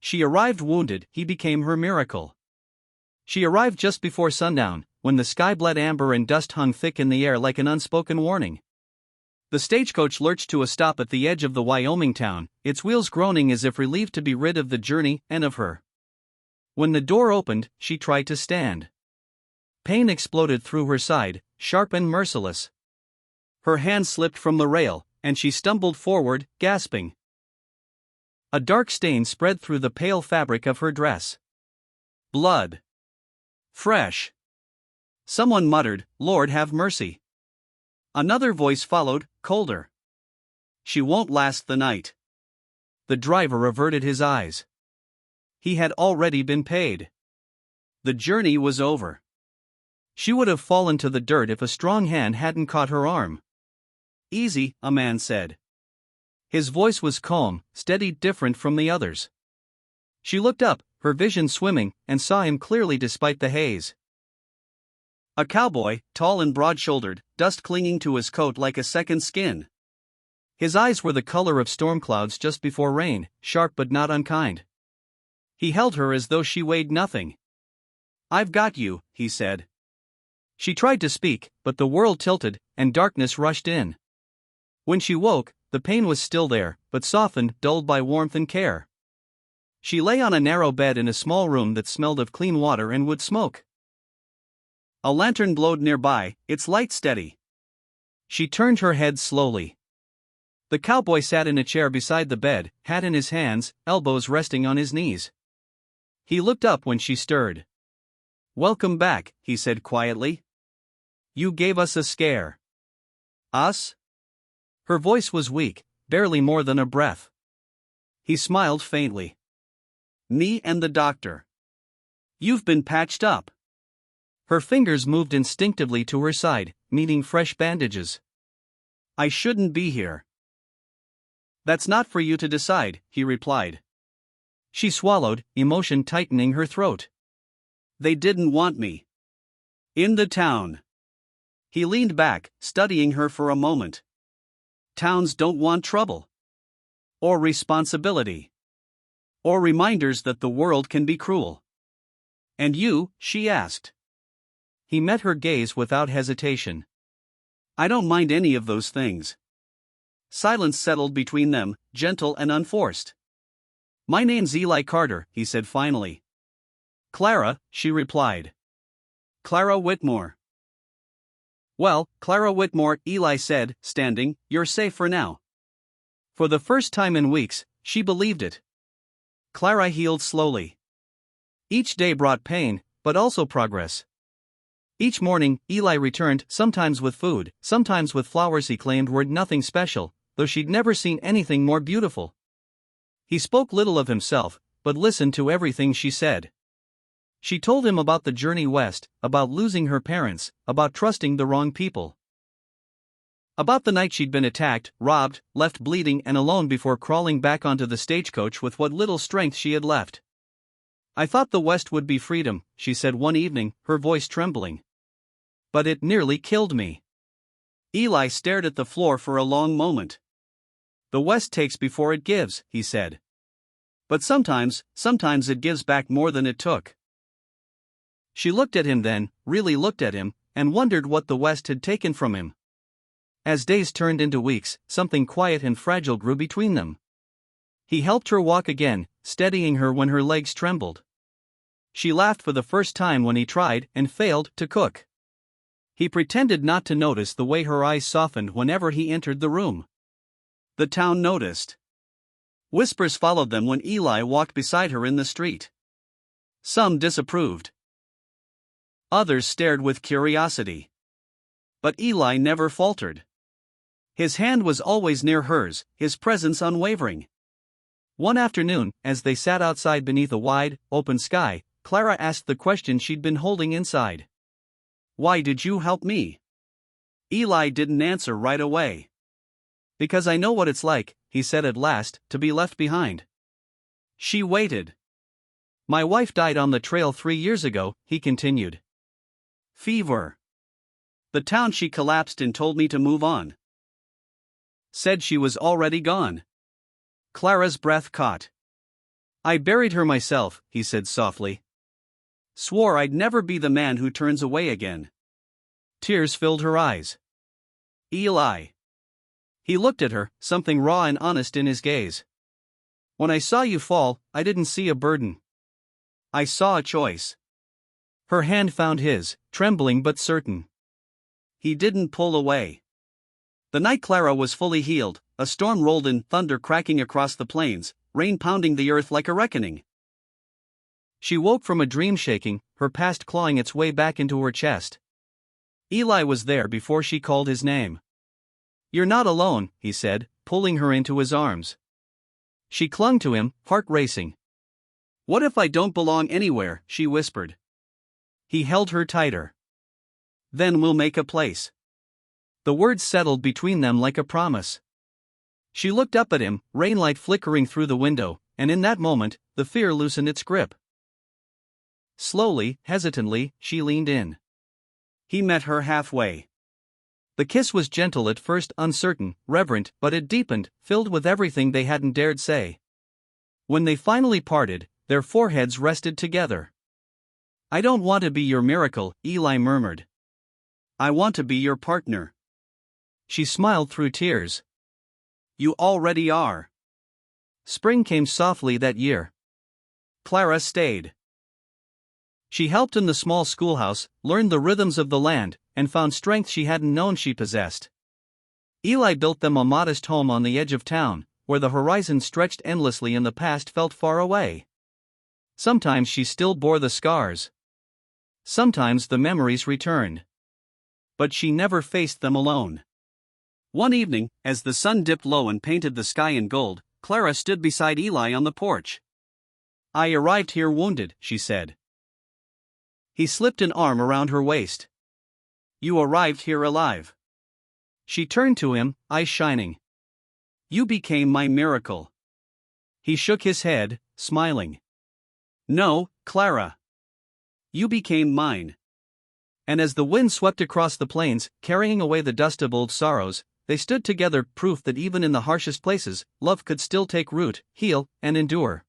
She arrived wounded, he became her miracle. She arrived just before sundown, when the sky bled amber and dust hung thick in the air like an unspoken warning. The stagecoach lurched to a stop at the edge of the Wyoming town, its wheels groaning as if relieved to be rid of the journey and of her. When the door opened, she tried to stand. Pain exploded through her side, sharp and merciless. Her hand slipped from the rail, and she stumbled forward, gasping. A dark stain spread through the pale fabric of her dress. Blood. Fresh. Someone muttered, "Lord have mercy." Another voice followed, colder. "She won't last the night." The driver averted his eyes. He had already been paid. The journey was over. She would have fallen to the dirt if a strong hand hadn't caught her arm. "Easy," a man said. His voice was calm, steady, different from the others. She looked up, her vision swimming, and saw him clearly despite the haze. A cowboy, tall and broad-shouldered, dust clinging to his coat like a second skin. His eyes were the color of storm clouds just before rain, sharp but not unkind. He held her as though she weighed nothing. "I've got you," he said. She tried to speak, but the world tilted, and darkness rushed in. When she woke, the pain was still there, but softened, dulled by warmth and care. She lay on a narrow bed in a small room that smelled of clean water and wood smoke. A lantern glowed nearby, its light steady. She turned her head slowly. The cowboy sat in a chair beside the bed, hat in his hands, elbows resting on his knees. He looked up when she stirred. "Welcome back," he said quietly. "You gave us a scare." "Us?" Her voice was weak, barely more than a breath. He smiled faintly. "Me and the doctor. You've been patched up." Her fingers moved instinctively to her side, meeting fresh bandages. "I shouldn't be here." "That's not for you to decide," he replied. She swallowed, emotion tightening her throat. "They didn't want me. In the town." He leaned back, studying her for a moment. "Towns don't want trouble. Or responsibility. Or reminders that the world can be cruel." "And you?" she asked. He met her gaze without hesitation. "I don't mind any of those things." Silence settled between them, gentle and unforced. "My name's Eli Carter," he said finally. "Clara," she replied. "Clara Whitmore." "Well, Clara Whitmore," Eli said, standing, "you're safe for now." For the first time in weeks, she believed it. Clara healed slowly. Each day brought pain, but also progress. Each morning, Eli returned, sometimes with food, sometimes with flowers he claimed were nothing special, though she'd never seen anything more beautiful. He spoke little of himself, but listened to everything she said. She told him about the journey west, about losing her parents, about trusting the wrong people. About the night she'd been attacked, robbed, left bleeding and alone before crawling back onto the stagecoach with what little strength she had left. "I thought the West would be freedom," she said one evening, her voice trembling. "But it nearly killed me." Eli stared at the floor for a long moment. "The West takes before it gives," he said. "But sometimes it gives back more than it took." She looked at him then, really looked at him, and wondered what the West had taken from him. As days turned into weeks, something quiet and fragile grew between them. He helped her walk again, steadying her when her legs trembled. She laughed for the first time when he tried, and failed, to cook. He pretended not to notice the way her eyes softened whenever he entered the room. The town noticed. Whispers followed them when Eli walked beside her in the street. Some disapproved. Others stared with curiosity. But Eli never faltered. His hand was always near hers, his presence unwavering. One afternoon, as they sat outside beneath a wide, open sky, Clara asked the question she'd been holding inside. "Why did you help me?" Eli didn't answer right away. "Because I know what it's like," he said at last, "to be left behind." She waited. "My wife died on the trail 3 years ago," he continued. "Fever. The town she collapsed in told me to move on. Said she was already gone." Clara's breath caught. I buried her myself, he said softly. Swore I'd never be the man who turns away again. Tears filled her eyes. Eli. He looked at her, something raw and honest in his gaze. When I saw you fall, I didn't see a burden. I saw a choice. Her hand found his, trembling but certain. He didn't pull away. The night Clara was fully healed, a storm rolled in, thunder cracking across the plains, rain pounding the earth like a reckoning. She woke from a dream shaking, her past clawing its way back into her chest. Eli was there before she called his name. You're not alone, he said, pulling her into his arms. She clung to him, heart racing. What if I don't belong anywhere, she whispered. He held her tighter. Then we'll make a place. The words settled between them like a promise. She looked up at him, rainlight flickering through the window, and in that moment, the fear loosened its grip. Slowly, hesitantly, she leaned in. He met her halfway. The kiss was gentle at first, uncertain, reverent, but it deepened, filled with everything they hadn't dared say. When they finally parted, their foreheads rested together. I don't want to be your miracle, Eli murmured. I want to be your partner. She smiled through tears. You already are. Spring came softly that year. Clara stayed. She helped in the small schoolhouse, learned the rhythms of the land, and found strength she hadn't known she possessed. Eli built them a modest home on the edge of town, where the horizon stretched endlessly and the past felt far away. Sometimes she still bore the scars. Sometimes the memories returned. But she never faced them alone. One evening, as the sun dipped low and painted the sky in gold, Clara stood beside Eli on the porch. I arrived here wounded, she said. He slipped an arm around her waist. You arrived here alive. She turned to him, eyes shining. You became my miracle. He shook his head, smiling. No, Clara. You became mine. And as the wind swept across the plains, carrying away the dust of old sorrows, they stood together, proof that even in the harshest places, love could still take root, heal, and endure.